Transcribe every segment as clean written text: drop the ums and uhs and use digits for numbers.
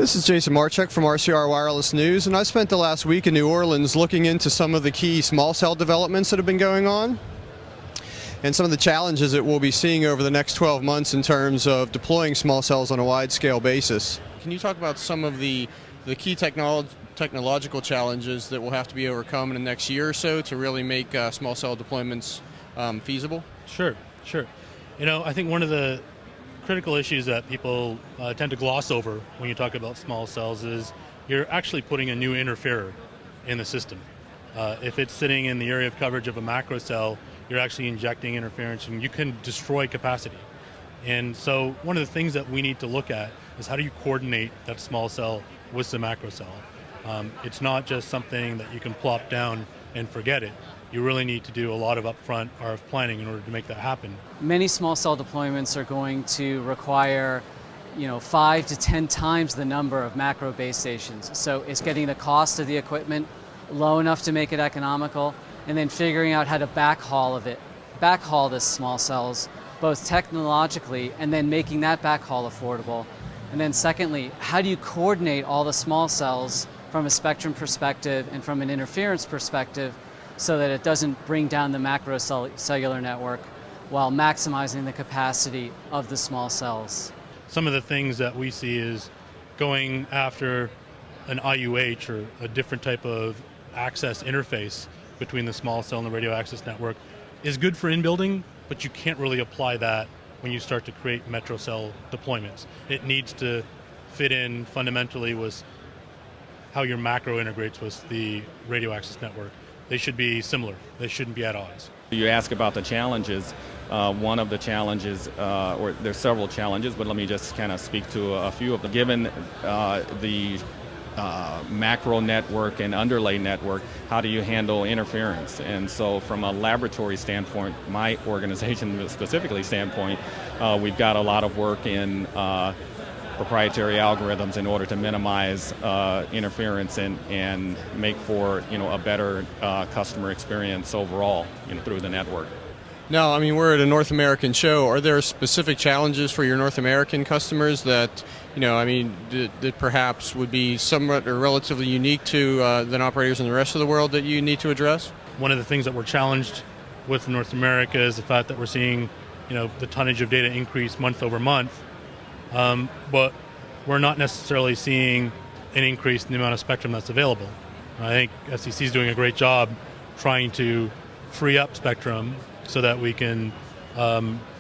This is Jason Marchek from RCR Wireless News, and I spent the last week in New Orleans looking into some of the key small cell developments that have been going on and some of the challenges that we'll be seeing over the next 12 months in terms of deploying small cells on a wide-scale basis. Can you talk about some of the key technological challenges that will have to be overcome in the next year or so to really make small cell deployments feasible? Sure. You know, I think one of the critical issues that people tend to gloss over when you talk about small cells is you're actually putting a new interferer in the system. If it's sitting in the area of coverage of a macro cell, you're actually injecting interference and you can destroy capacity. And so one of the things that we need to look at is how do you coordinate that small cell with the macro cell. It's not just something that you can plop down and forget it. You really need to do a lot of upfront RF planning in order to make that happen. Many small cell deployments are going to require 5 to 10 times the number of macro base stations. So it's getting the cost of the equipment low enough to make it economical, and then figuring out how to backhaul the small cells, both technologically and then making that backhaul affordable. And then secondly, how do you coordinate all the small cells from a spectrum perspective and from an interference perspective so that it doesn't bring down the macro cellular network while maximizing the capacity of the small cells? Some of the things that we see is going after an IUH or a different type of access interface between the small cell and the radio access network is good for in-building, but you can't really apply that when you start to create metro cell deployments. It needs to fit in fundamentally with how your macro integrates with the radio access network. They should be similar. They shouldn't be at odds. You ask about the challenges. One of the challenges, or there's several challenges, but let me just kind of speak to a few of them. Given the macro network and underlay network, how do you handle interference? And so from a laboratory standpoint, my organization specifically standpoint, we've got a lot of work in proprietary algorithms in order to minimize interference and make for a better customer experience overall through the network. Now, I mean, we're at a North American show. Are there specific challenges for your North American customers that, that perhaps would be somewhat or relatively unique to than operators in the rest of the world that you need to address? One of the things that we're challenged with in North America is the fact that we're seeing, the tonnage of data increase month over month, but we're not necessarily seeing an increase in the amount of spectrum that's available. I think FCC is doing a great job trying to free up spectrum so that we can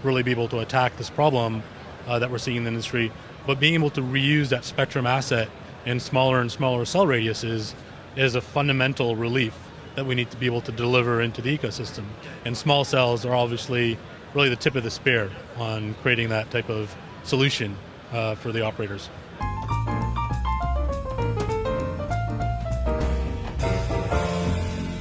really be able to attack this problem that we're seeing in the industry. But being able to reuse that spectrum asset in smaller and smaller cell radiuses is a fundamental relief that we need to be able to deliver into the ecosystem. And small cells are obviously really the tip of the spear on creating that type of solution for the operators.